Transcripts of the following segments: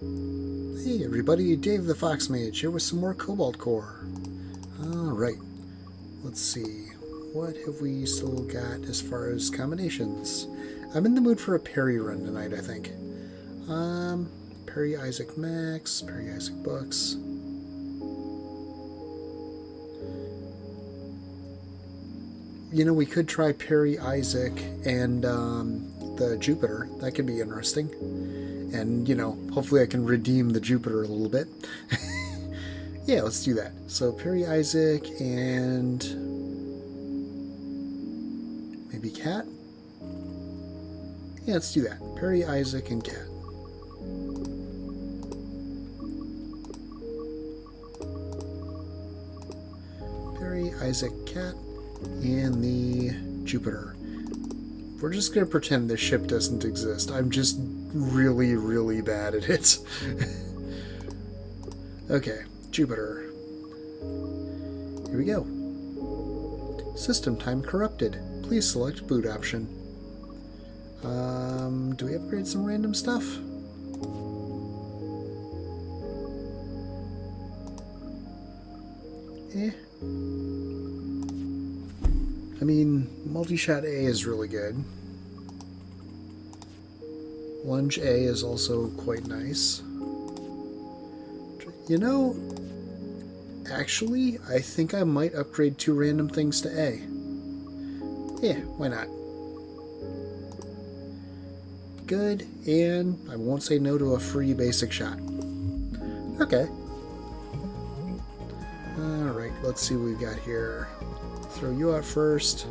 Hey everybody, Dave the Fox Mage here with some more Cobalt core. Alright, let's see. What have we still got as far as combinations? I'm in the mood for a Peri run tonight, I think. Peri Isaac Max, Peri Isaac Bucks. You know, we could try Peri Isaac and the Jupiter. That could be interesting. And, you know, hopefully I can redeem the Jupiter a little bit. Yeah, let's do that. So Peri Isaac and maybe Cat? Yeah, let's do that. Peri Isaac and Cat. Peri Isaac Cat and the Jupiter. We're just going to pretend this ship doesn't exist. I'm just really, really bad at it. Okay, Jupiter. Here we go. System time corrupted. Please select boot option. Do we upgrade some random stuff? I mean, multi-shot A is really good. Lunge A is also quite nice. You know, actually, I think I might upgrade 2 random things to A. Yeah, why not? Good, and I won't say no to a free basic shot. Okay. Alright, let's see what we've got here. Throw you out first.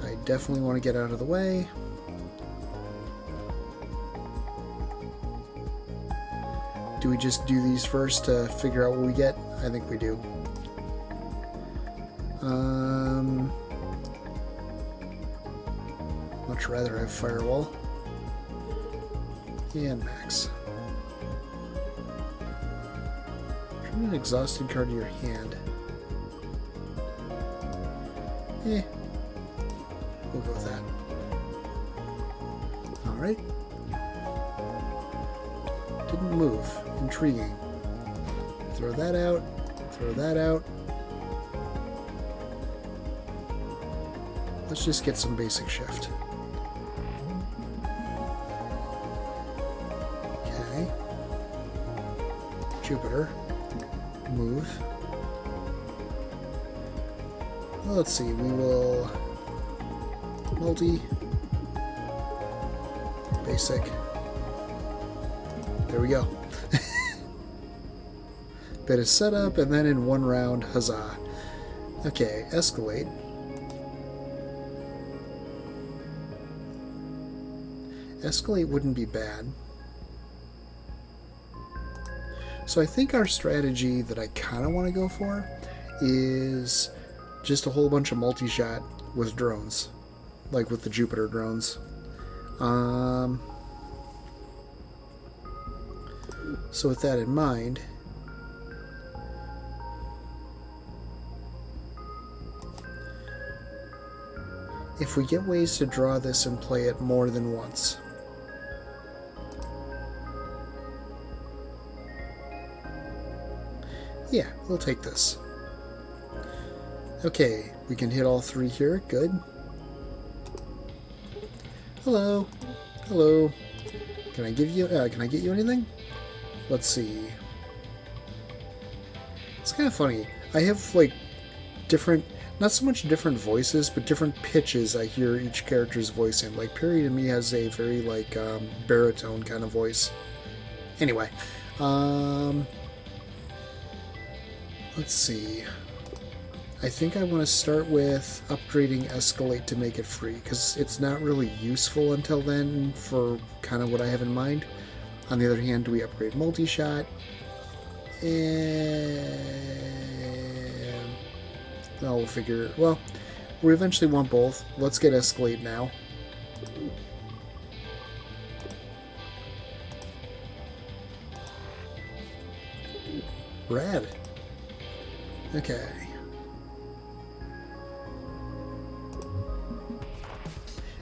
I definitely want to get out of the way. Do we just do these first to figure out what we get? I think we do. Much rather have Firewall. And Max. Turn an exhausted card to your hand. We'll go with that. Alright. Didn't move. Intriguing. Throw that out. Throw that out. Let's just get some basic shift. Okay. Jupiter. Move. Well, let's see. We will multi. Basic. There we go. Bit of setup, and then in one round, huzzah. Okay, escalate. Escalate wouldn't be bad. So I think our strategy that I kind of want to go for is just a whole bunch of multi-shot with drones. Like with the Jupiter drones. So with that in mind, if we get ways to draw this and play it more than once. Yeah, we'll take this. Okay, we can hit all 3 here. Good. Hello. Hello. Can I give you, can I get you anything? Let's see. It's kind of funny. I have, like, different, not so much different voices, but different pitches I hear each character's voice in. Like, Peri to me has a very, like, baritone kind of voice. Anyway. Let's see. I think I want to start with upgrading Escalate to make it free, because it's not really useful until then for kind of what I have in mind. On the other hand, do we upgrade multi-shot? And we'll figure... Well, we eventually want both. Let's get Escalate now. Rad. Okay.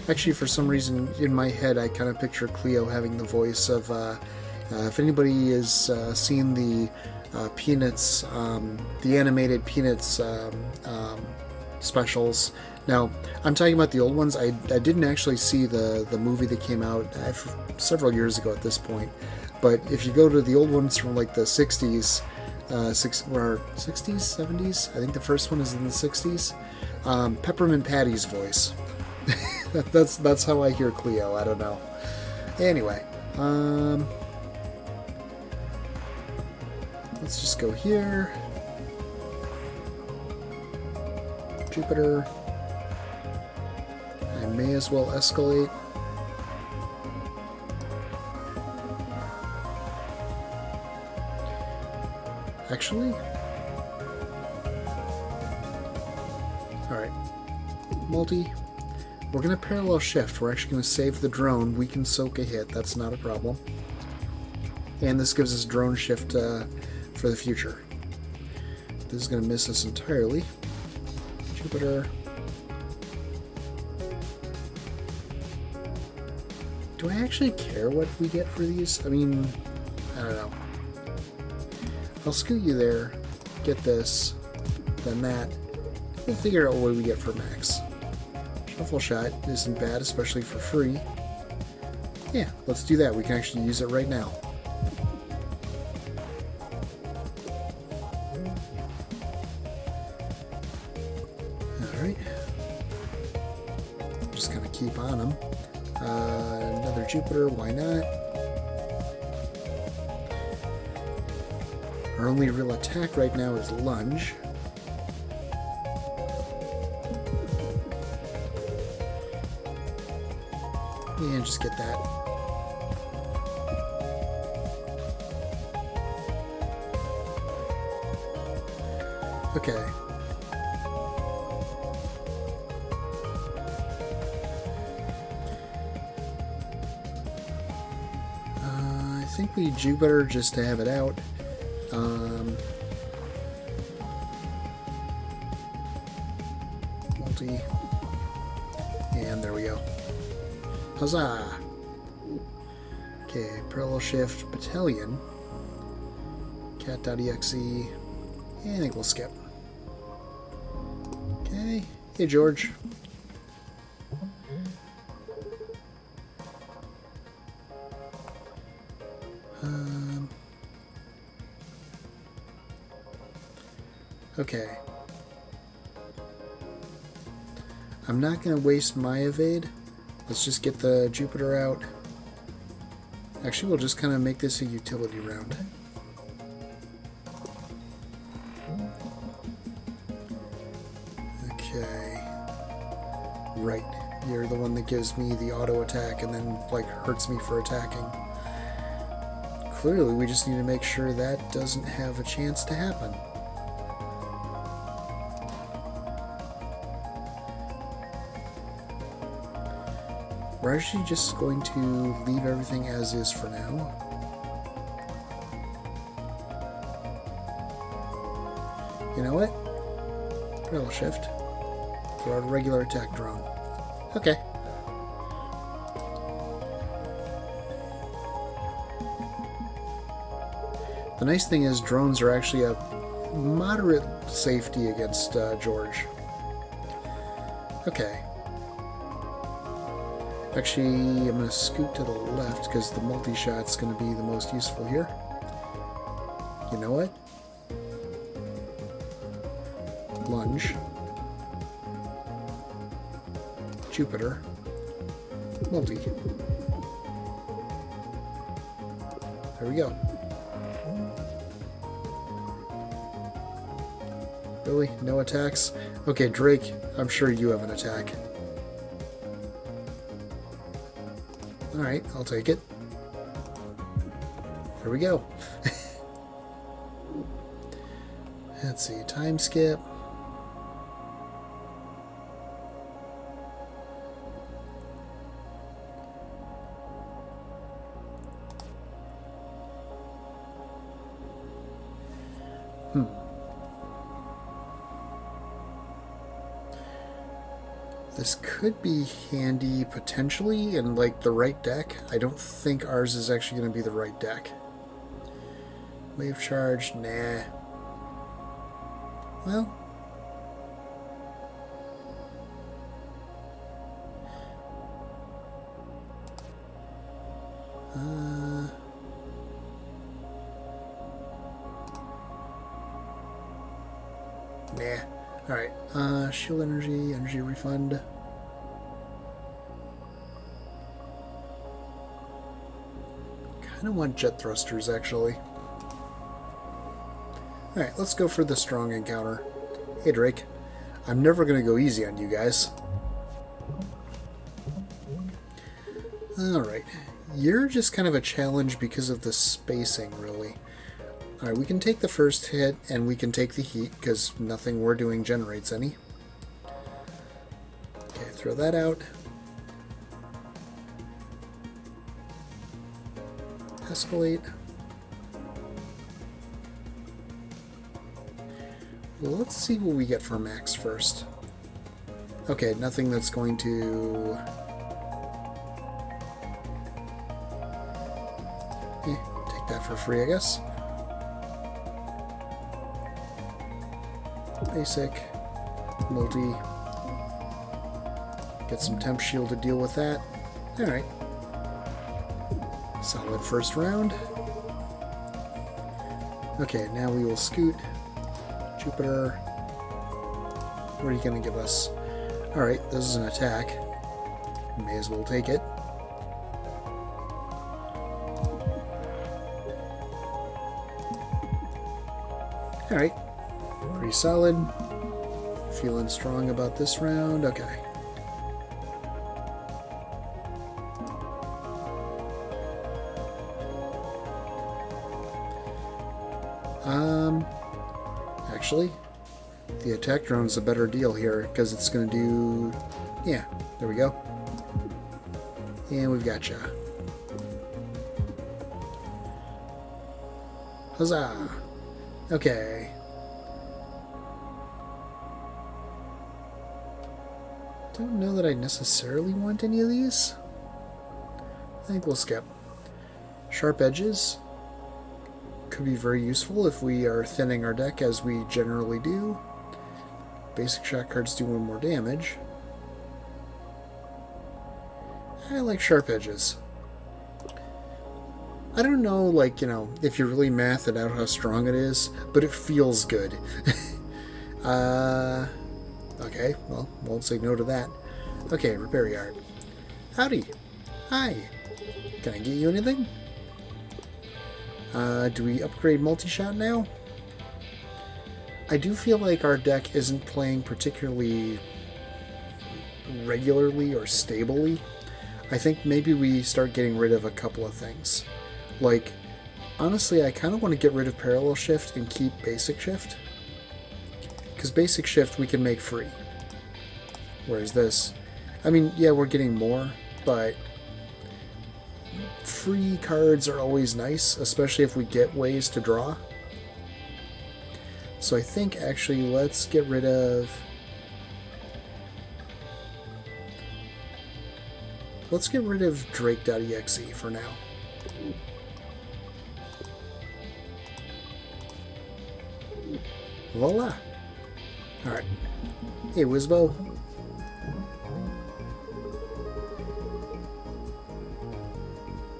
Actually, for some reason, in my head, I kind of picture Cleo having the voice of, if anybody has seen the Peanuts, the animated Peanuts specials. Now, I'm talking about the old ones. I didn't actually see the movie that came out several years ago at this point. But if you go to the old ones from like the 60s, 60s, 70s, I think the first one is in the 60s, Peppermint Patty's voice. that's how I hear Cleo. I don't know. Anyway, let's just go here. Jupiter. I may as well escalate. Actually, alright. Multi. We're going to parallel shift. We're actually going to save the drone. We can soak a hit. That's not a problem. And this gives us drone shift for the future. This is going to miss us entirely. Jupiter. Do I actually care what we get for these? I mean, I don't know. I'll scoot you there, get this, then that. We'll figure out what we get for max. Shuffle shot isn't bad, especially for free. Yeah, let's do that. We can actually use it right now. Alright. Just kind of keep on them. Another Jupiter, why not? Our only real attack right now is lunge. And just get that. Okay. I think we Jupiter just to have it out. Multi. And there we go. Huzzah! Okay, parallel shift battalion. Cat.exe. I think we'll skip. Okay. Hey, George. Okay. I'm not going to waste my evade. Let's just get the Jupiter out. Actually, we'll just kind of make this a utility round. Okay. Right. You're the one that gives me the auto attack and then, like, hurts me for attacking. Clearly, we just need to make sure that doesn't have a chance to happen. We're actually just going to leave everything as is for now. You know what? Parallel shift. Throw out a regular attack drone. Okay. The nice thing is drones are actually a moderate safety against George. Okay. Actually, I'm going to scoot to the left because the multi-shot's going to be the most useful here. You know what? Lunge. Jupiter. Multi. There we go. Really? No attacks? Okay, Drake, I'm sure you have an attack. Alright, I'll take it. There we go. Let's see, time skip. This could be handy potentially in like the right deck. I don't think ours is actually going to be the right deck. Wave charge, nah. Well, nah. Alright, shield energy, energy refund. Kinda want jet thrusters, actually. Alright, let's go for the strong encounter. Hey, Drake. I'm never gonna go easy on you guys. Alright. You're just kind of a challenge because of the spacing, really. Alright, we can take the first hit, and we can take the heat, because nothing we're doing generates any. Okay, throw that out. Escalate. Well, let's see what we get for max first. Okay, nothing that's going to... take that for free, I guess. Basic. Multi. Get some temp shield to deal with that. Alright. Solid first round. Okay, now we will scoot. Jupiter. What are you going to give us? Alright, this is an attack. May as well take it. Alright. Pretty solid. Feeling strong about this round. Okay. Actually, the attack drone's a better deal here, because it's going to do... Yeah, there we go. And we've got ya. Huzzah! Okay. Don't know that I necessarily want any of these. I think we'll skip. Sharp edges could be very useful if we are thinning our deck, as we generally do. Basic shot cards do 1 more damage. I like sharp edges. I don't know, like, you know, if you really math it out how strong it is, but it feels good. Okay, well, won't say no to that. Okay, repair yard. Howdy. Hi. Can I get you anything? Do we upgrade multi-shot now? I do feel like our deck isn't playing particularly regularly or stably. I think maybe we start getting rid of a couple of things. Like, honestly, I kind of want to get rid of parallel shift and keep basic shift. Because basic shift we can make free. Whereas this, I mean, yeah, we're getting more, but free cards are always nice, especially if we get ways to draw. So I think, actually, let's get rid of... Let's get rid of Drake.exe for now. Voila! Alright. Hey, Wizbo.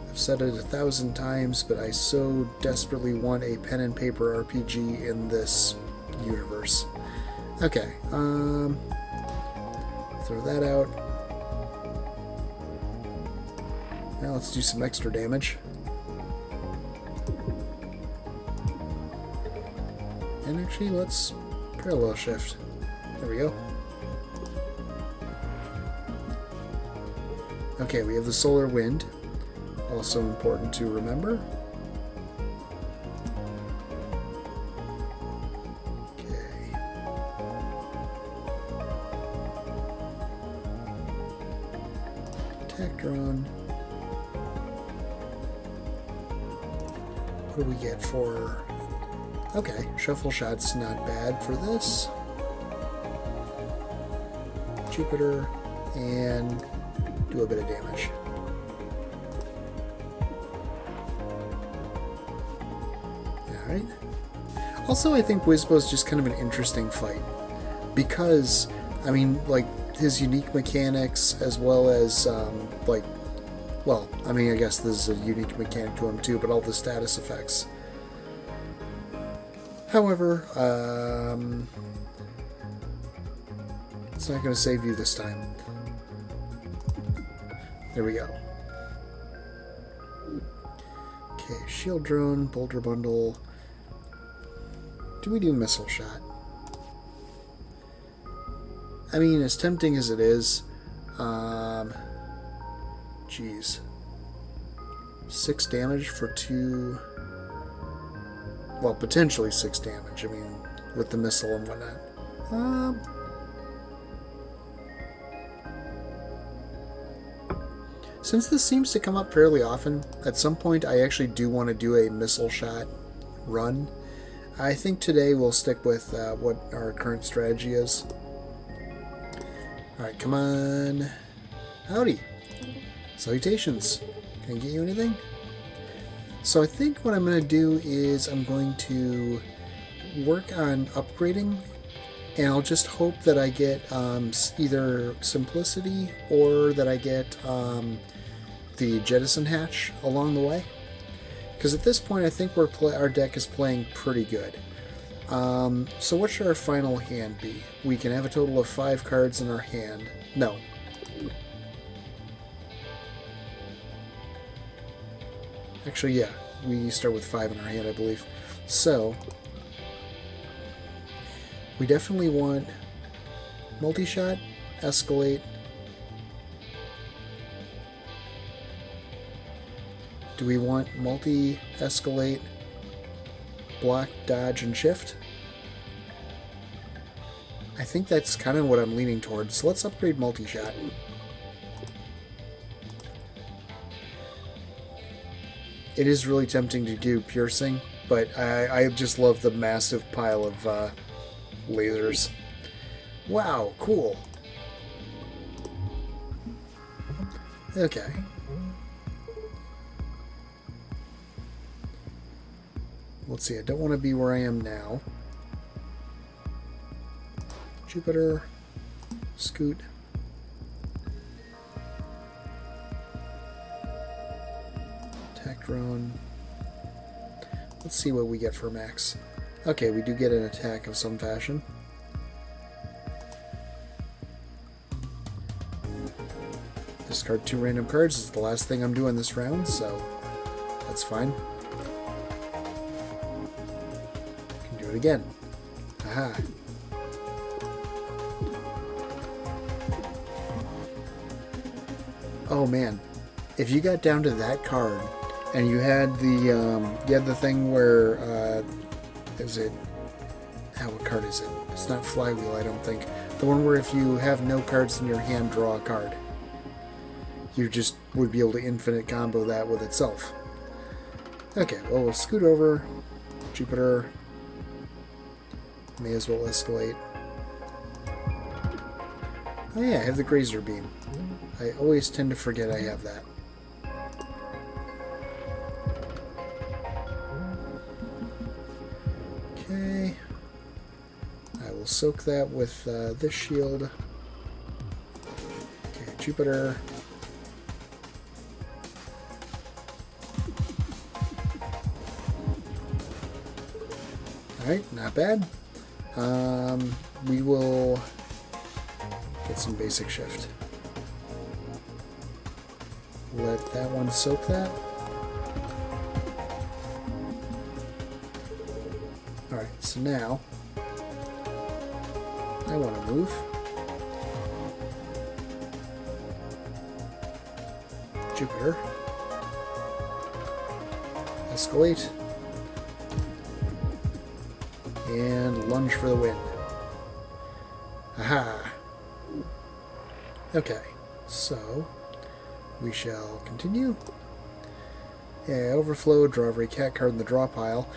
I've said it 1,000 times, but I so desperately want a pen and paper RPG in this universe. Okay, throw that out. Now let's do some extra damage. And actually, let's parallel shift. There we go. Okay, we have the solar wind. Also important to remember. Okay. Attack drone. What do we get for... Okay, shuffle shot's not bad for this. Jupiter. and do a bit of damage. Alright. Also, I think Wizbo's just kind of an interesting fight. Because, I mean, like, his unique mechanics as well as, like, well, I mean, I guess there's a unique mechanic to him too, but all the status effects. However, it's not going to save you this time. There we go. Okay, shield drone, boulder bundle. Do we do missile shot? I mean, as tempting as it is, geez. 6 damage for 2... Well, potentially 6 damage, I mean, with the missile and whatnot. Since this seems to come up fairly often, at some point I actually do want to do a missile shot run. I think today we'll stick with what our current strategy is. Alright, come on. Howdy. Salutations. Can I get you anything? So I think what I'm going to do is I'm going to work on upgrading, and I'll just hope that I get either Simplicity or that I get the Jettison Hatch along the way. Because at this point I think our deck is playing pretty good. So what should our final hand be? We can have a total of 5 cards in our hand. No. Actually, yeah. We start with 5 in our hand, I believe. So, we definitely want multi-shot, escalate. Do we want multi-escalate, block, dodge, and shift? I think that's kind of what I'm leaning towards. So let's upgrade multi-shot. It is really tempting to do piercing, but I just love the massive pile of lasers. Wow, cool. Okay. Let's see, I don't want to be where I am now. Jupiter, scoot. Attack drone. Let's see what we get for max. Okay, we do get an attack of some fashion. Discard 2 random cards. This is the last thing I'm doing this round, so that's fine. Can do it again. Aha. Oh man, if you got down to that card and you had the thing where is it? What card is it? It's not Flywheel, I don't think. The one where if you have no cards in your hand, draw a card. You just would be able to infinite combo that with itself. Okay, well, we'll scoot over. Jupiter. May as well escalate. Oh yeah, I have the Grazer Beam. I always tend to forget I have that. Okay. I will soak that with this shield. Okay, Jupiter. Alright, not bad. We will get some basic shift. Let that one soak that. Alright, so now I want to move. Jupiter. Escalate. And lunge for the win. Aha! Okay, so we shall continue. Yeah, overflow, draw every cat card in the draw pile.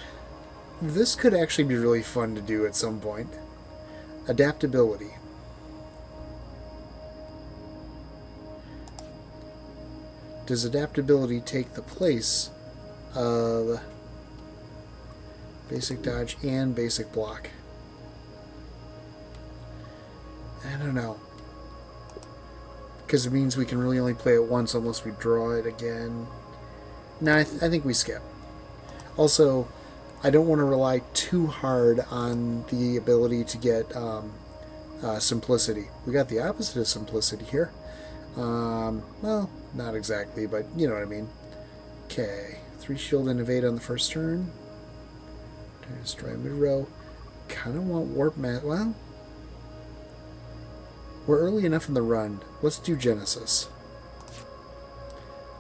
This could actually be really fun to do at some point. Adaptability. Does adaptability take the place of basic dodge and basic block? I don't know. Because it means we can really only play it once unless we draw it again. No, I think we skip. Also, I don't want to rely too hard on the ability to get simplicity. We got the opposite of simplicity here. Well, not exactly, but you know what I mean. Okay, 3 shield and evade on the first turn. Destroy mid-row. Kind of want warp mat. Well, we're early enough in the run. Let's do Genesis.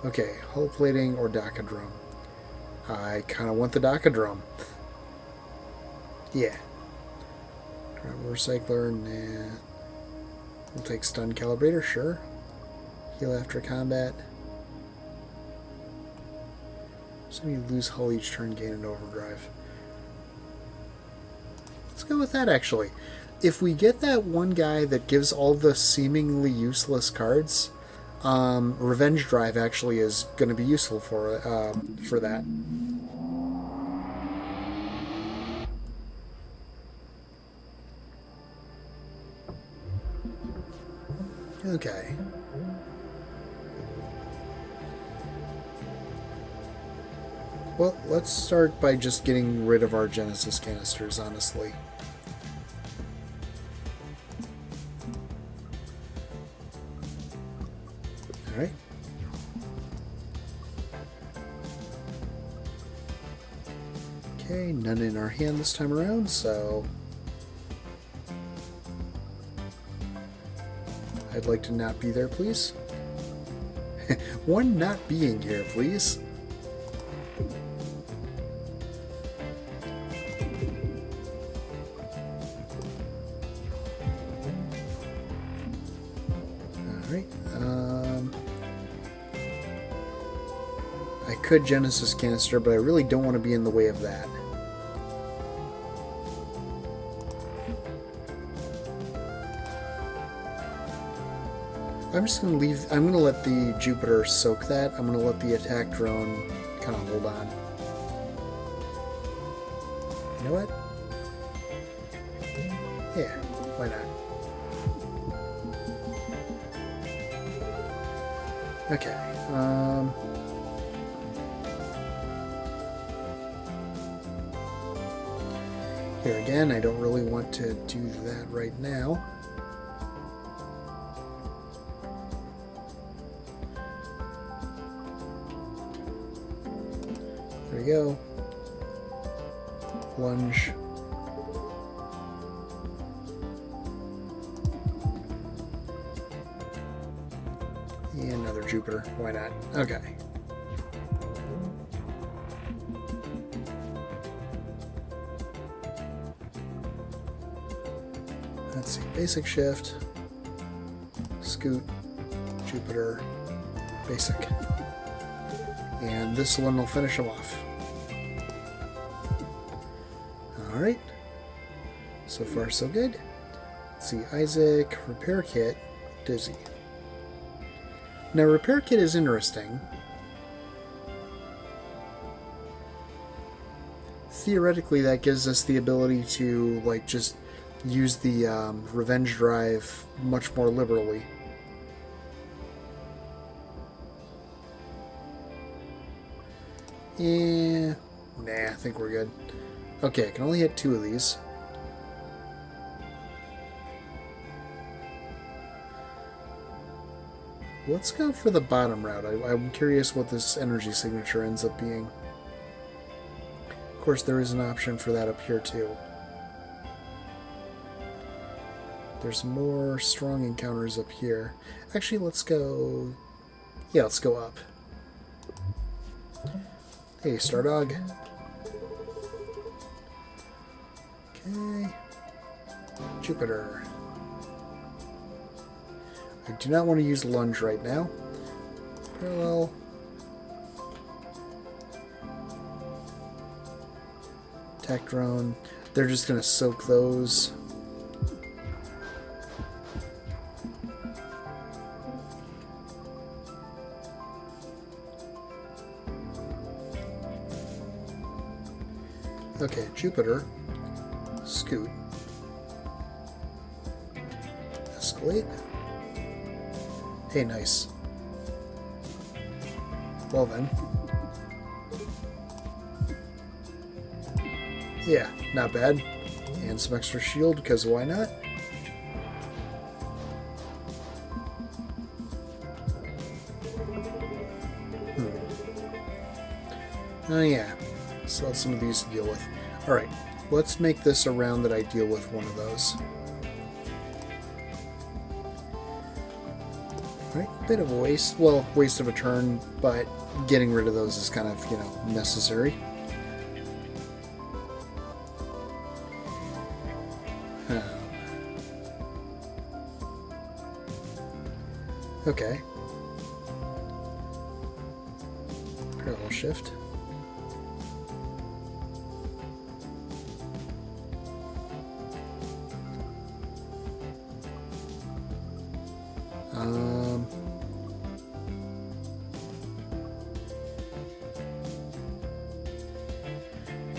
Okay, hull plating or Docadrum. I kind of want the Docadrum. Yeah. Recycler, nah. We'll take Stun Calibrator, sure. Heal after combat. So you lose hull each turn, gain an overdrive. Let's go with that, actually. If we get that one guy that gives all the seemingly useless cards, Revenge Drive actually is going to be useful for that. Okay. Well, let's start by just getting rid of our Genesis canisters, honestly. Alright. Okay, none in our hand this time around, so I'd like to not be there, please. One not being here, please. Alright, I could Genesis canister, but I really don't want to be in the way of that. I'm just going to leave. I'm going to let the Jupiter soak that. I'm going to let the attack drone kind of hold on. You know what? Yeah, why not? Okay. Here again, I don't really want to do that right now. There we go. Lunge. And another Jupiter. Why not? Okay. Let's see. Basic shift. Scoot. Jupiter. Basic. And this one will finish them off. Alright. So far, so good. Let's see. Isaac. Repair kit. Dizzy. Now, repair kit is interesting. Theoretically, that gives us the ability to, like, just use the revenge drive much more liberally. Yeah. Nah, I think we're good. Okay, I can only hit 2 of these. Let's go for the bottom route. I'm curious what this energy signature ends up being. Of course, there is an option for that up here, too. There's more strong encounters up here. Actually, let's go... Yeah, let's go up. Hey, Stardog. Okay. Jupiter. I do not want to use lunge right now. Parallel. Attack drone. They're just going to soak those. Okay, Jupiter. Scoot. Escalate. Hey, nice. Well then. Yeah, not bad. And some extra shield, because why not? Oh yeah, still have some of these to deal with. Alright, let's make this a round that I deal with one of those. Alright, bit of a waste. Well, waste of a turn, but getting rid of those is kind of, necessary. Okay. Parallel shift.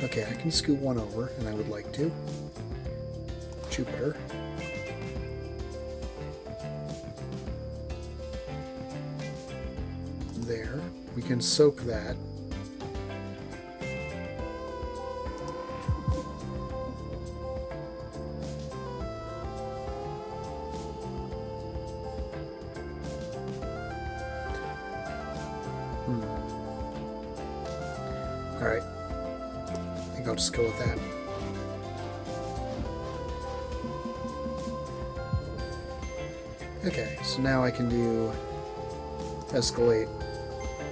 Okay, I can scoot one over, and I would like to. Jupiter. There. We can soak that. Alright. I think I'll just go with that. Okay, so now I can do escalate.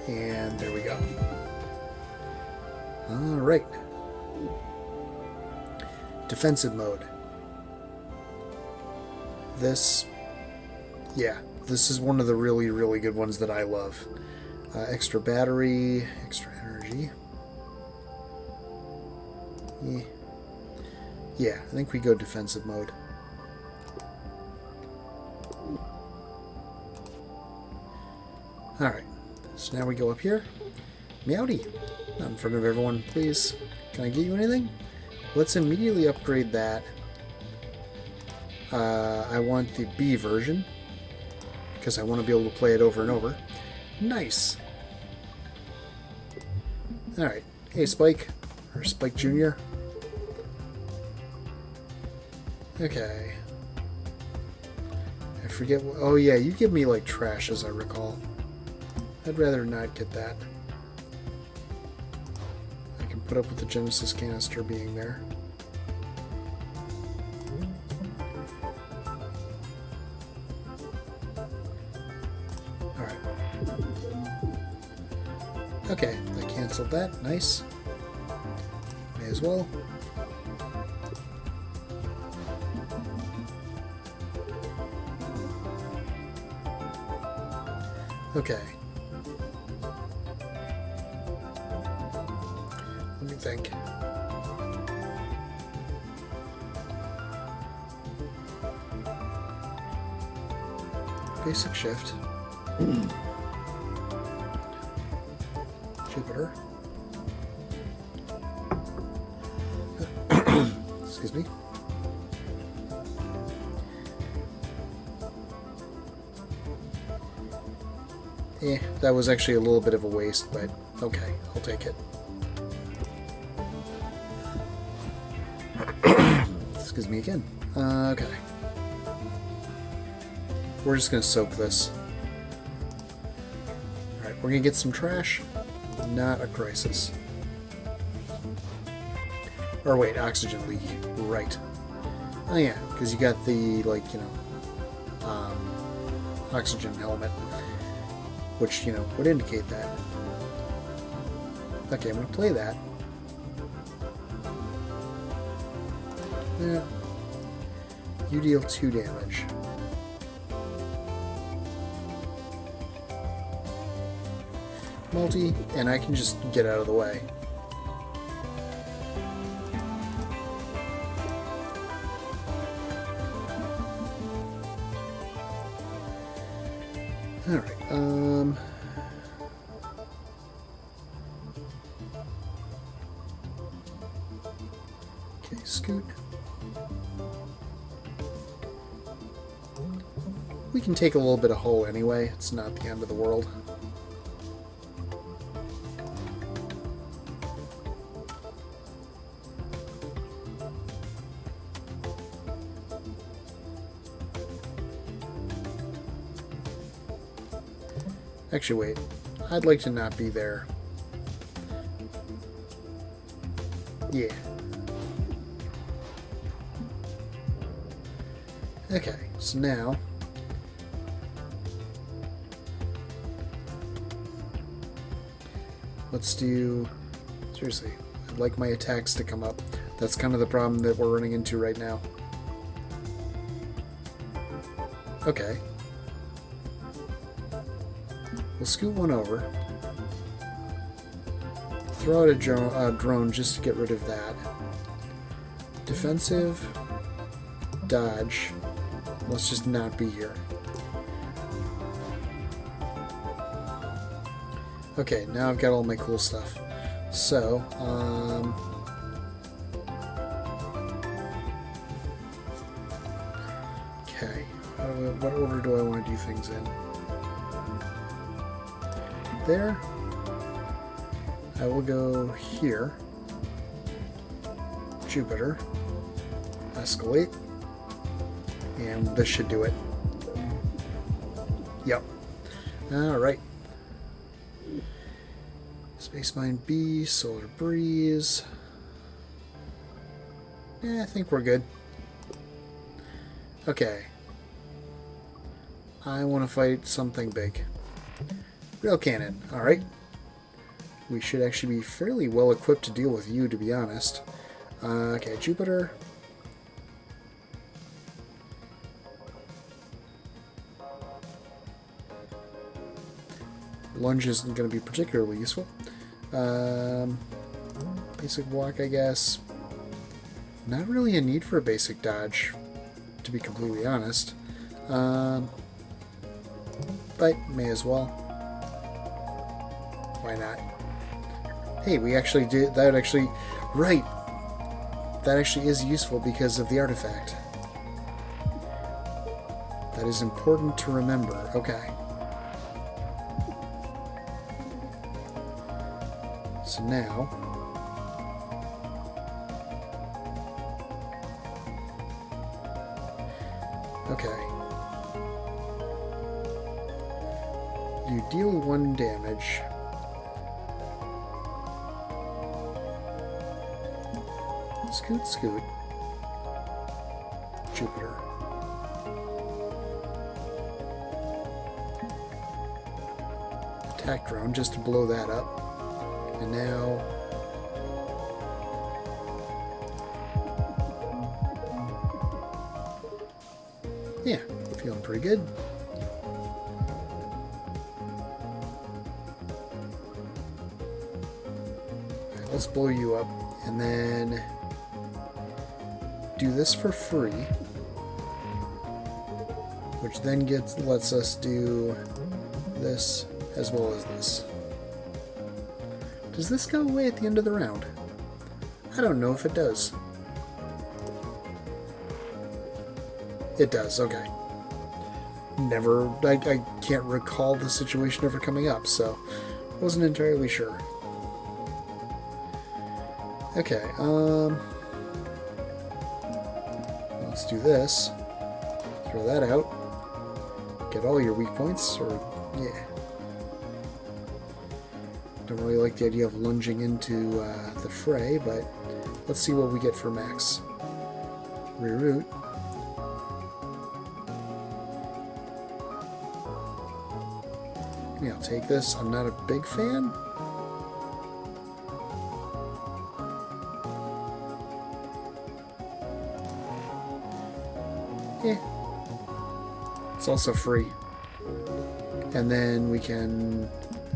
And there we go. Alright. Defensive mode. This is one of the really, really good ones that I love. Extra battery, extra energy. Yeah, I think we go defensive mode. Alright. So now we go up here. Meowdy! Not in front of everyone, please. Can I get you anything? Let's immediately upgrade that. I want the B version, because I want to be able to play it over and over. Nice! Alright. Hey, Spike. Or Spike Jr. Okay. I forget what... Oh yeah, you give me like trash, as I recall. I'd rather not get that. I can put up with the Genesis canister being there. Alright. Okay, I canceled that. Nice. May as well. Okay. Let me think. Basic shift. Jupiter. Excuse me. That was actually a little bit of a waste, but okay, I'll take it. Excuse me again. Okay. We're just going to soak this. Alright, we're going to get some trash. Not a crisis. Or wait, oxygen leak. Right. Oh yeah, because you got the, oxygen helmet. Which, would indicate that. Okay, I'm going to play that. Yeah. You deal 2 damage. Multi, and I can just get out of the way. Alright, Okay, scoot. We can take a little bit of hull anyway. It's not the end of the world. Actually, wait. I'd like to not be there. Yeah. Okay, so now... let's do... seriously, I'd like my attacks to come up. That's kind of the problem that we're running into right now. Okay. We'll scoot one over. Throw out a drone just to get rid of that. Defensive. Dodge. Let's just not be here. Okay, now I've got all my cool stuff. So, okay. What order do I want to do things in? There. I will go here. Jupiter. Escalate. And this should do it. Yep. Alright. Space Mine B, Solar Breeze. I think we're good. Okay. I want to fight something big. Rail Cannon. Alright. We should actually be fairly well equipped to deal with you, to be honest. Okay, Jupiter. Lunge isn't going to be particularly useful. Basic walk, I guess. Not really a need for a basic dodge, to be completely honest. But may as well. Why not? Hey, we actually did that. Actually, right. That actually is useful because of the artifact. That is important to remember. Okay. So now, okay, you deal 1 damage. Scoot, scoot. Jupiter. Attack drone just to blow that up. And now... yeah, feeling pretty good. Alright, let's blow you up. And then... do this for free. Which then lets us do this as well as this. Does this go away at the end of the round? I don't know if it does. It does, okay. Never, I can't recall the situation ever coming up, so wasn't entirely sure. Okay, let's do this. Throw that out. Get all your weak points, or, yeah. Don't really like the idea of lunging into the fray, but let's see what we get for max. Reroute. Yeah, I'll take this. I'm not a big fan. Yeah. It's also free. And then we can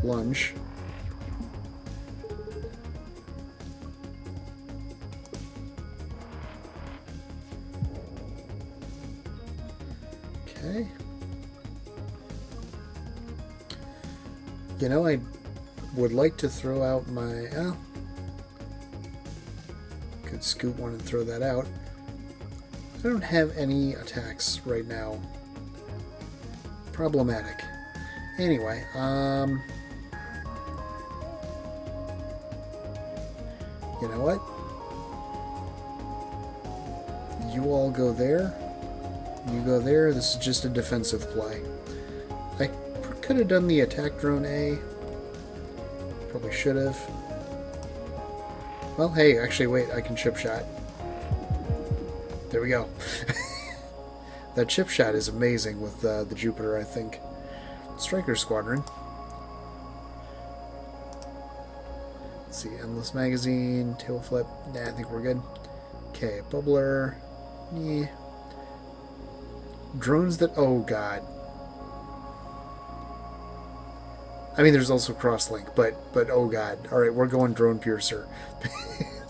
lunge. Okay. You know, I would like to throw out my... oh. Could scoot one and throw that out. I don't have any attacks right now. Problematic. Anyway, you know what? You all go there. You go there. This is just a defensive play. I could have done the attack drone A. Probably should have. Well, hey, actually, wait, I can chip shot. There we go. That chip shot is amazing with the Jupiter, I think. Striker Squadron. Let's see, Endless Magazine, Tail Flip. Nah, I think we're good. Okay, Bubbler. Yeah. Drones that... Oh, God. I mean, there's also Crosslink, but oh, God. Alright, we're going Drone Piercer.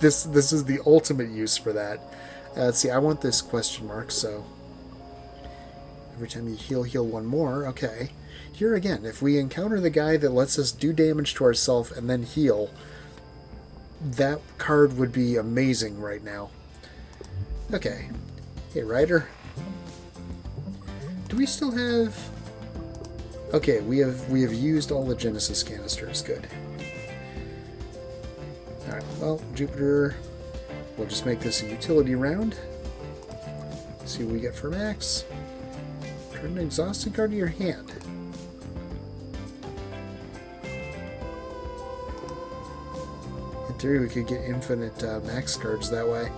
This is the ultimate use for that. Let's see, I want this question mark, so... Every time you heal one more. Okay. Here again, if we encounter the guy that lets us do damage to ourselves and then heal, that card would be amazing right now. Okay. Hey, Ryder. Do we still have... Okay, we have used all the Genesis canisters. Good. Alright, well, Jupiter... We'll just make this a utility round. See what we get for max. Turn an exhausted card to your hand. In theory, we could get infinite max cards that way.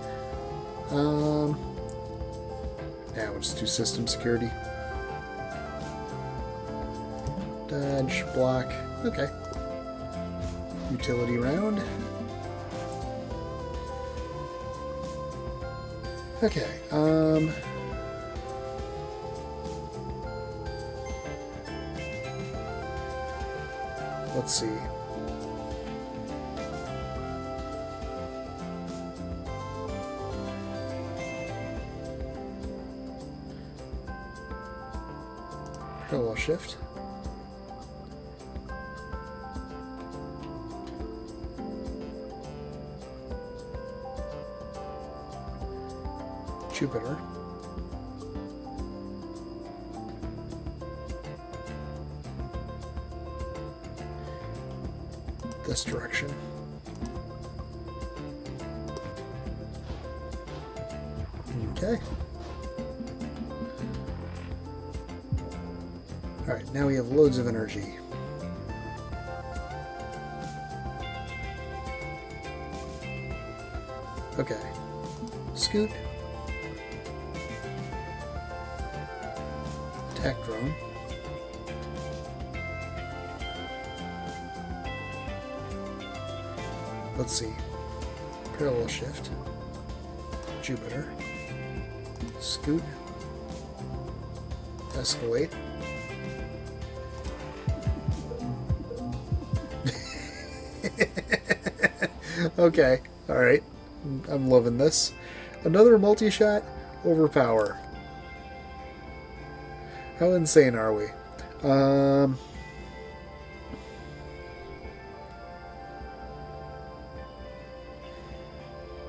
Yeah, we'll just do system security. Dodge, block. Okay. Utility round. Okay, let's see. Parallel shift. Jupiter. This direction. Okay. Alright, now we have loads of energy. Okay. Scoot. Attack drone. Let's see. Parallel shift. Jupiter. Scoot. Escalate. Okay. Alright. I'm loving this. Another multi-shot. Overpower. How insane are we?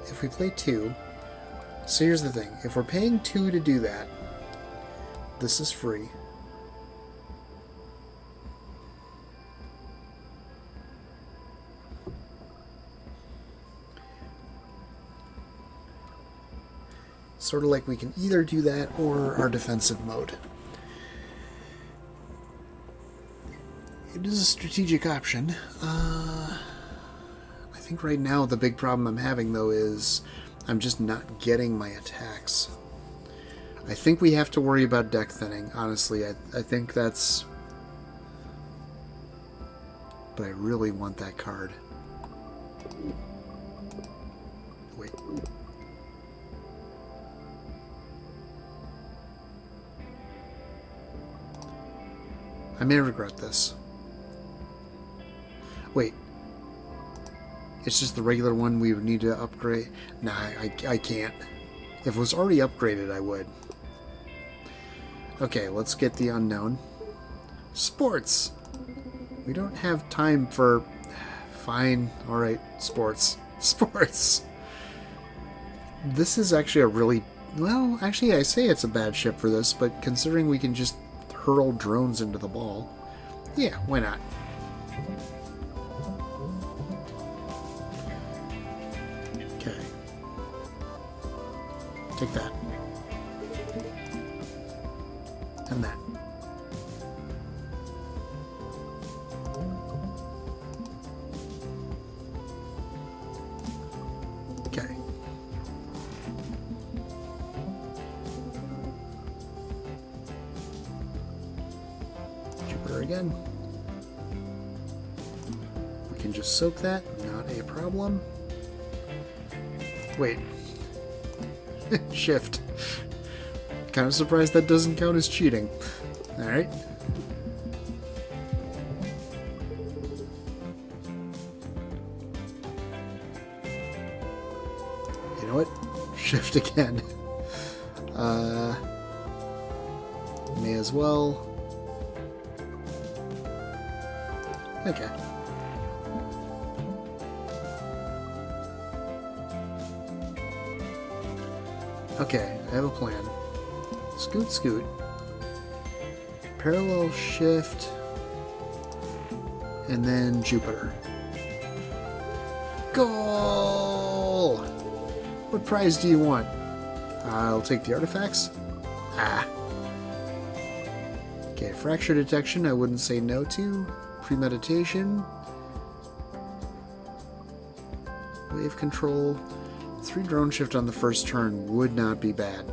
If we play 2... So here's the thing. If we're paying 2 to do that, this is free. Sort of like we can either do that or our defensive mode. It is a strategic option. I think right now the big problem I'm having, though, is I'm just not getting my attacks. I think we have to worry about deck thinning, honestly. I think that's... But I really want that card. Wait. I may regret this. Wait. It's just the regular one we would need to upgrade? Nah, I can't. If it was already upgraded, I would. Okay, let's get the unknown. Sports! We don't have time for... Fine. Alright, sports. Sports! This is actually a really... Well, actually, I say it's a bad ship for this, but considering we can just hurl drones into the ball, yeah, why not? Okay. Take that. And that. Okay. Jupiter again. We can just soak that, not a problem. Wait. Shift. Kind of surprised that doesn't count as cheating. Alright. You know what? Shift again. May as well. Okay. Okay, I have a plan. Scoot, scoot. Parallel shift. And then Jupiter. Goal! What prize do you want? I'll take the artifacts. Ah. Okay, fracture detection I wouldn't say no to. Premeditation. Wave control. 3 drone shift on the first turn would not be bad.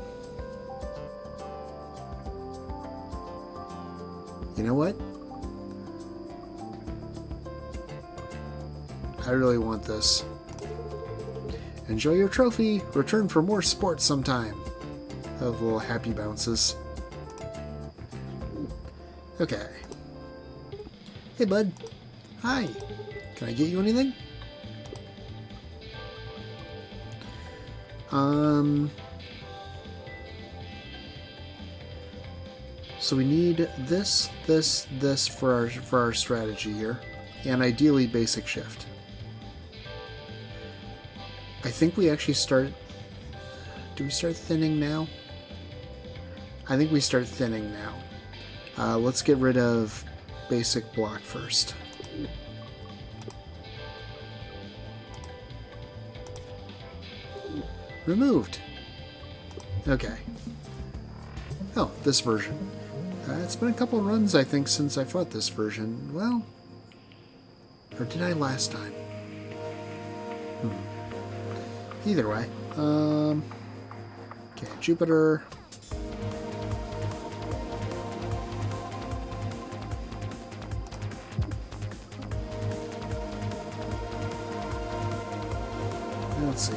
You know what? I really want this. Enjoy your trophy. Return for more sports sometime. Of little happy bounces. Okay. Hey, bud. Hi. Can I get you anything? So we need this for our strategy here, and ideally basic shift. I think we actually start... Do we start thinning now? I think we start thinning now. Let's get rid of basic block first. Removed. Okay. Oh, this version. It's been a couple of runs, I think, since I fought this version. Well, or did I last time? Either way. Okay, Jupiter. Let's see.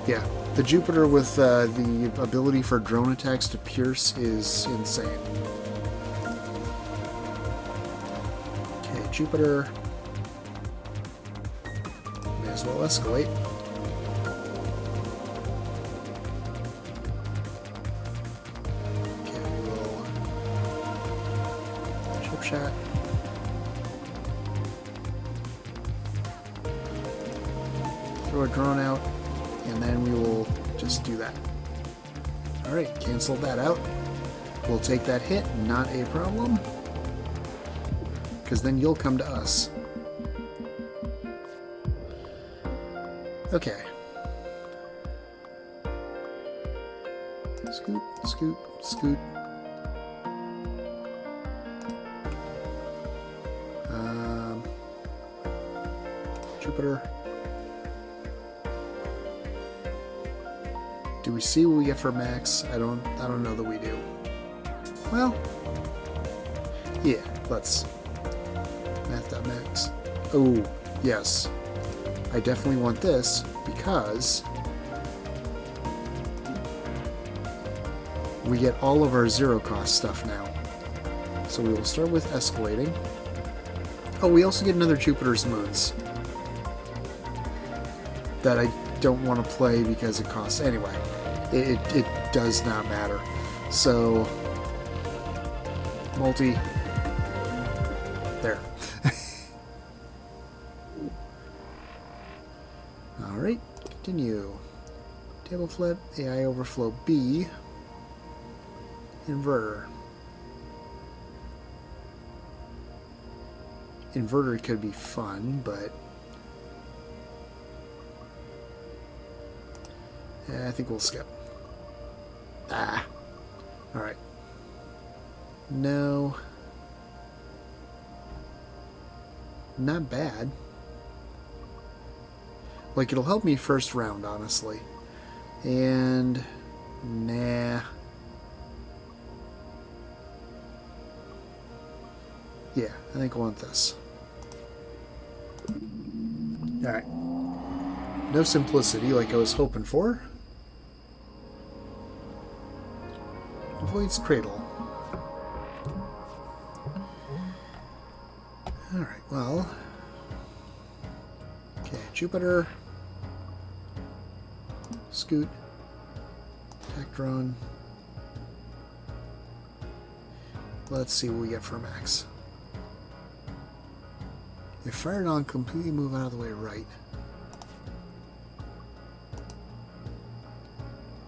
Yeah, the Jupiter with the ability for drone attacks to pierce is insane. Okay, Jupiter. May as well escalate. Okay, we will chip shot. Throw a drone out. And then we will just do that. Alright, cancel that out. We'll take that hit, not a problem. Because then you'll come to us. Okay. Scoot, scoot, scoot. Jupiter. Do we see what we get for max? I don't know that we do. Well, yeah, let's math.max. Oh, yes. I definitely want this because we get all of our zero cost stuff now. So we will start with escalating. Oh, we also get another Jupiter's Moons that I don't want to play because it costs. Anyway, it does not matter. So, multi. There. Continue. Table flip, AI overflow B. Inverter. Inverter could be fun, but I think we'll skip. Ah. Alright. No. Not bad. Like, it'll help me first round, honestly. And nah. Yeah, I think I want this. Alright. No simplicity like I was hoping for. Avoids cradle. Alright, well. Okay, Jupiter. Scoot. Attack drone. Let's see what we get for max. If fired on, completely move out of the way right.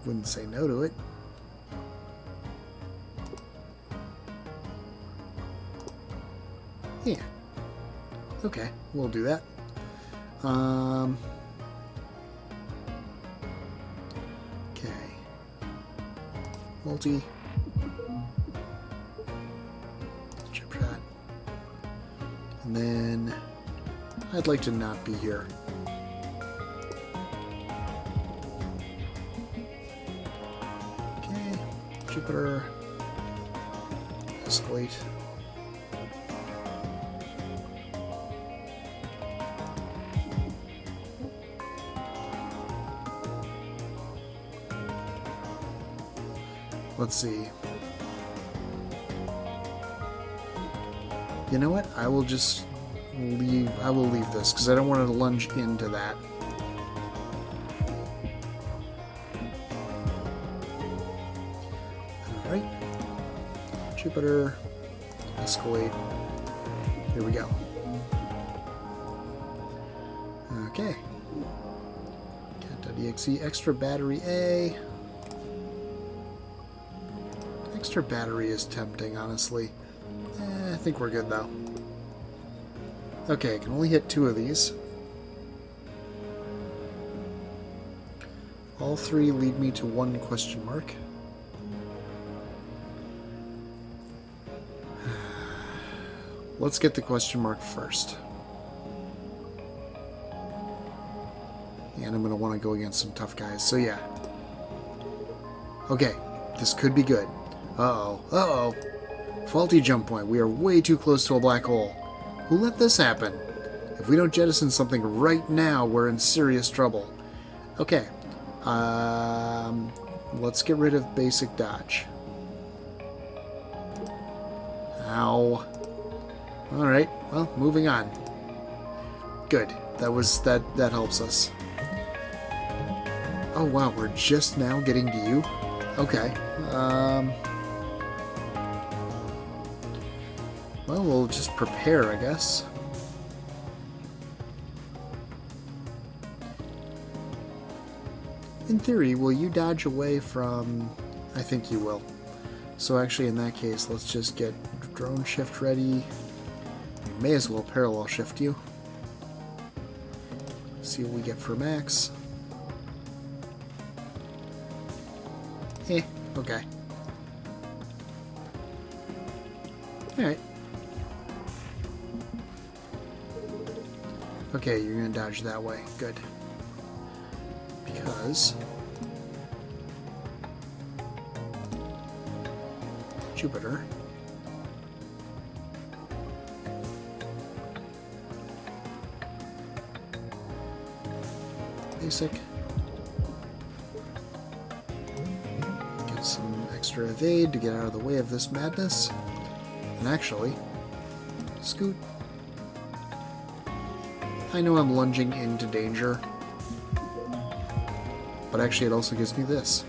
Wouldn't say no to it. Yeah. Okay, we'll do that. Okay. Multi. Chip shot. And then I'd like to not be here. Okay. Jupiter. Escalate. Let's see. You know what? I will just leave. I will leave this because I don't want to lunge into that. All right. Jupiter. Escalate. Here we go. Okay. Cat.exe. Extra battery A. Extra battery is tempting, honestly. I think we're good, though. Okay, I can only hit 2 of these. All 3 lead me to 1 question mark. Let's get the question mark first. And I'm going to want to go against some tough guys, so yeah. Okay, this could be good. Uh-oh. Uh-oh. Faulty jump point. We are way too close to a black hole. Who let this happen? If we don't jettison something right now, we're in serious trouble. Okay. Let's get rid of basic dodge. Ow. Alright. Well, moving on. Good. That helps us. Oh, wow. We're just now getting to you? Okay. Well, we'll just prepare, I guess. In theory, will you dodge away from... I think you will. So actually, in that case, let's just get drone shift ready. We may as well parallel shift you. See what we get for max. Okay. Alright. Okay, you're gonna dodge that way. Good. Because... Jupiter... Basic... Get some extra evade to get out of the way of this madness. And actually... Scoot... I know I'm lunging into danger, but actually it also gives me this.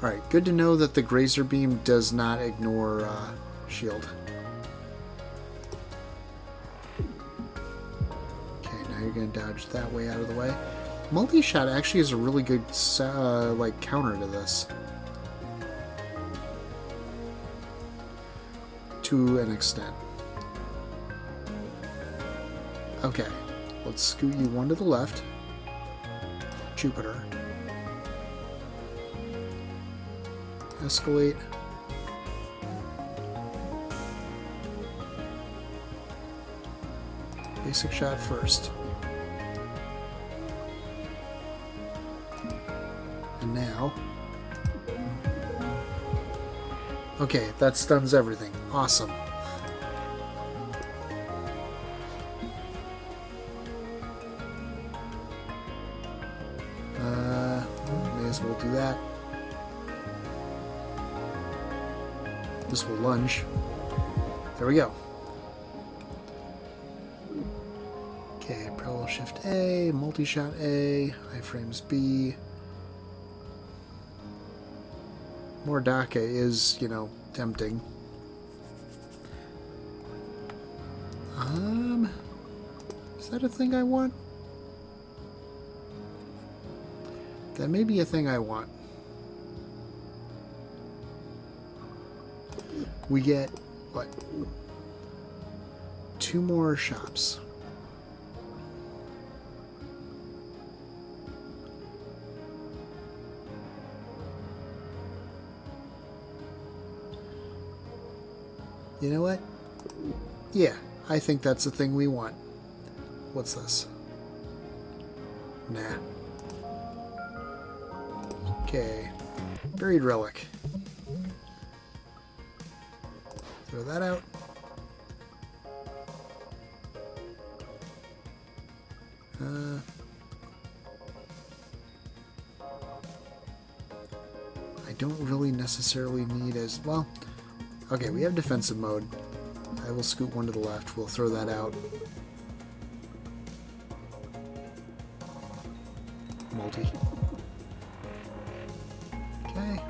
Alright, good to know that the Grazer Beam does not ignore shield. Okay, now you're you're going to dodge that way out of the way. Multi-shot actually is a really good like counter to this. To an extent. Okay, let's scoot you one to the left. Jupiter. Escalate. Basic shot first. And now... Okay, that stuns everything. Awesome. May as well do that. This will lunge. There we go. Okay, parallel shift A, multi-shot A, iframes B. More DACA is, you know, tempting. Is that a thing I want? That may be a thing I want. We get, what? 2 more shops. You know what? Yeah, I think that's the thing we want. What's this? Nah. Okay. Buried relic. Throw that out. I don't really necessarily need as... Well, okay, we have defensive mode. I will scoot one to the left. We'll throw that out. Multi. Okay.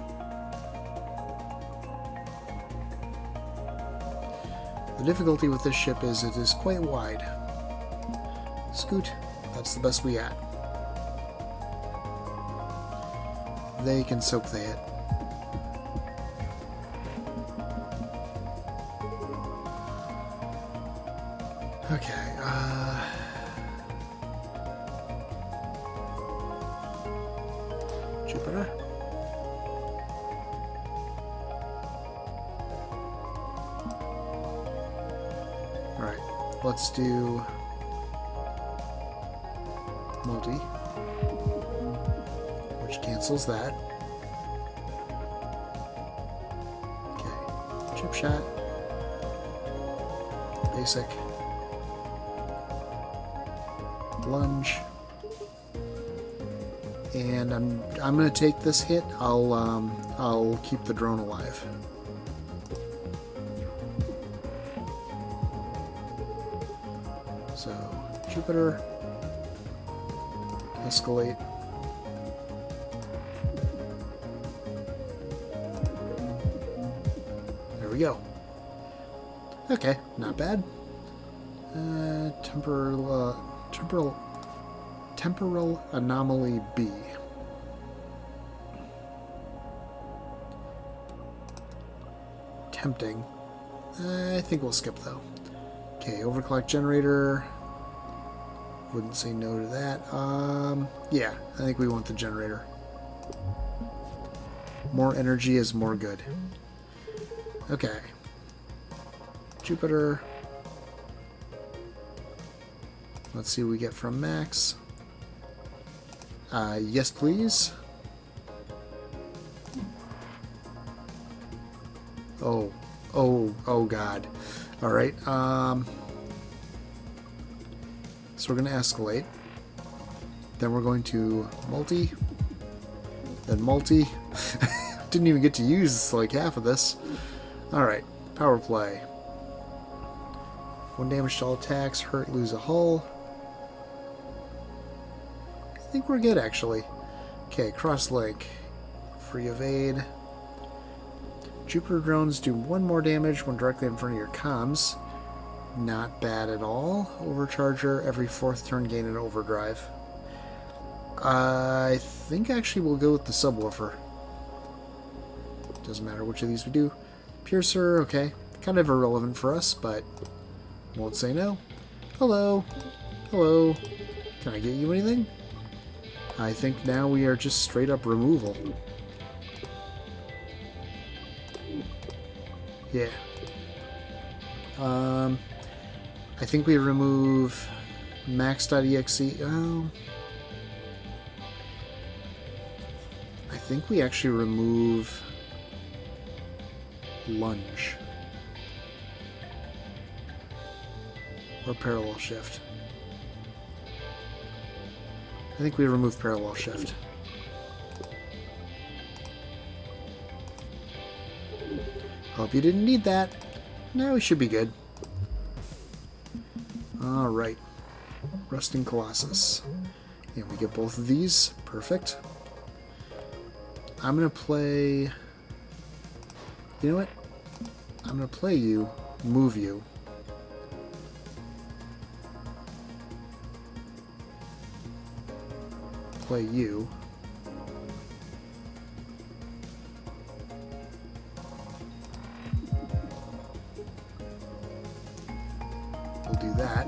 The difficulty with this ship is it is quite wide. Scoot. That's the best we got. They can soak the hit. Okay, Jupiter. Alright, let's do multi, which cancels that. Okay, chip shot, basic. Lunge, and I'm gonna take this hit. I'll keep the drone alive. So Jupiter, escalate. There we go. Okay, not bad. Temporal anomaly B. Tempting. I think we'll skip though. Okay, overclock generator. Wouldn't say no to that. Yeah, I think we want the generator. More energy is more good. Okay. Jupiter. Let's see what we get from Max. Yes, please. Oh God. All right. So we're going to escalate. Then we're going to multi. Then multi. Didn't even get to use like half of this. All right. Power play. 1 damage to all attacks. Hurt, lose a hull. I think we're good, actually. Okay, cross-link. Free evade. Jupiter drones do 1 more damage when directly in front of your comms. Not bad at all. Overcharger, every 4th turn gain an overdrive. I think actually we'll go with the subwoofer. Doesn't matter which of these we do. Piercer, okay. Kind of irrelevant for us, but won't say no. Hello. Hello. Can I get you anything? I think now we are just straight up removal. Yeah. I think we remove max.exe. Oh. I think we actually remove lunge. Or parallel shift. I think we remove parallel shift. Hope you didn't need that. Now we should be good. Alright. Rusting Colossus. And we get both of these. Perfect. I'm going to play... You know what? I'm going to play you, move you. Play you. We'll do that.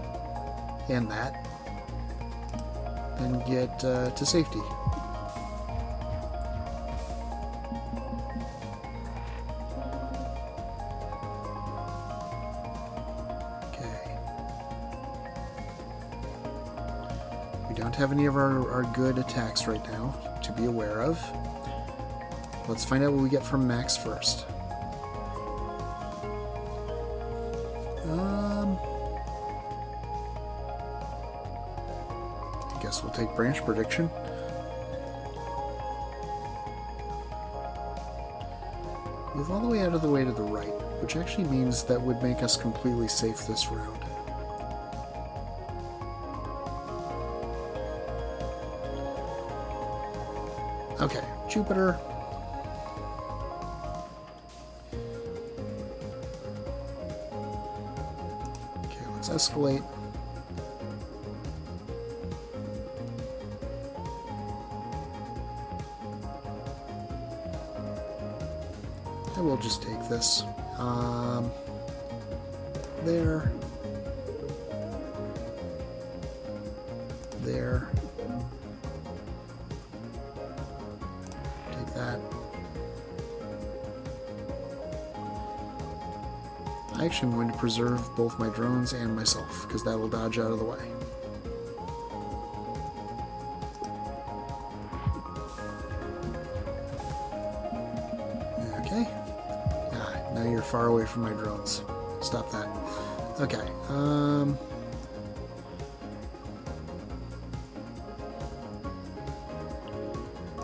And that. Then get to safety. Have any of our good attacks right now to be aware of. Let's find out what we get from Max first. I guess we'll take branch prediction. Move all the way out of the way to the right, which actually means that would make us completely safe this round. Okay, Jupiter. Okay, let's escalate. I will just take this. There. There. That. I actually am going to preserve both my drones and myself, because that will dodge out of the way. Okay. Now you're far away from my drones. Stop that. Okay.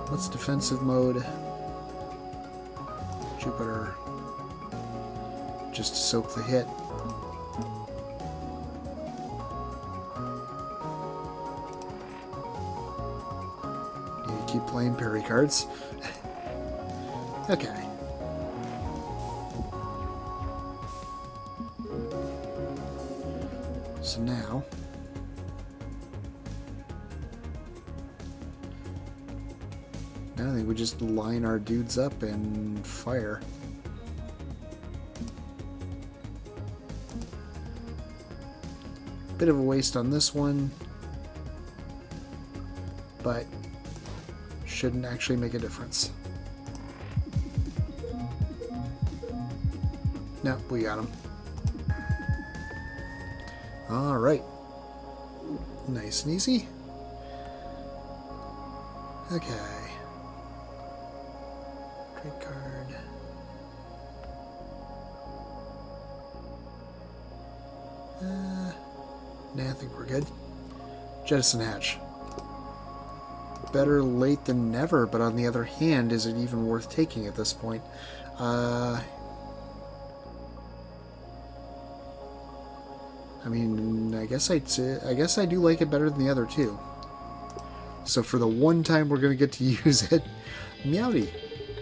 What's defensive mode? Jupiter. Just to soak the hit. Do you keep playing Peri cards? Okay. So now... I think we just line our dudes up and fire. Bit of a waste on this one, but shouldn't actually make a difference. No, we got him. Alright. Nice and easy. Okay. Trade card. Nah, I think we're good. Jettison hatch. Better late than never, but on the other hand, is it even worth taking at this point? I mean, I guess I do like it better than the other two. So for the one time we're going to get to use it, Meowdy.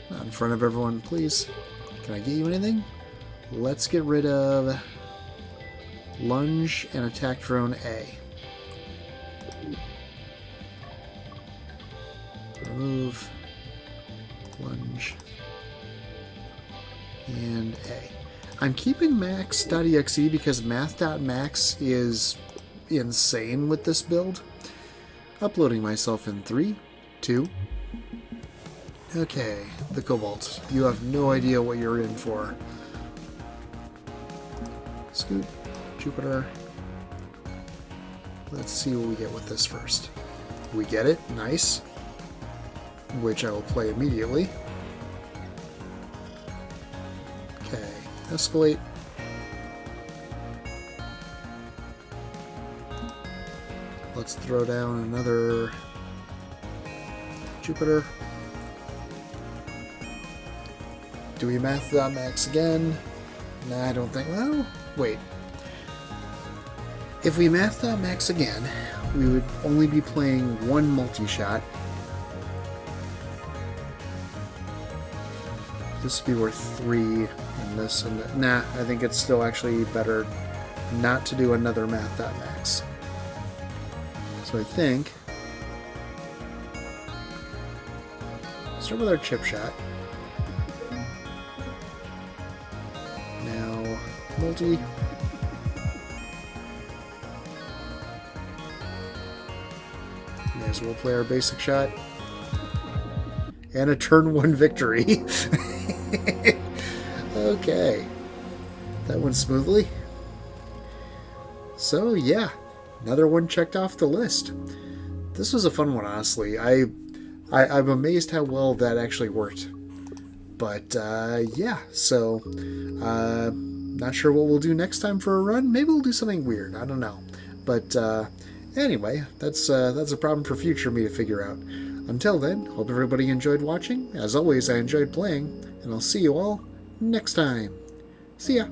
Not in front of everyone, please. Can I get you anything? Let's get rid of Lunge and attack drone A. Remove. Lunge. And A. I'm keeping max.exe because math.max is insane with this build. Uploading myself in 3, 2. Okay, the Cobalt. You have no idea what you're in for. Scoot, Jupiter. Let's see what we get with this first. We get it, nice. Which I will play immediately. Okay, escalate. Let's throw down another Jupiter. Do we math.max again? Nah, I don't think. Well, wait. If we math.max again, we would only be playing one multi-shot. This would be worth 3, and this and that. Nah, I think it's still actually better not to do another math.max. So I think start with our chip shot. Now multi. May as well play our basic shot. And a turn 1 victory. Okay. That went smoothly. So yeah. Another one checked off the list. This was a fun one, honestly. I'm amazed how well that actually worked. But yeah, so not sure what we'll do next time for a run. Maybe we'll do something weird. I don't know. But anyway, that's a problem for future me to figure out. Until then, hope everybody enjoyed watching. As always, I enjoyed playing, and I'll see you all next time. See ya.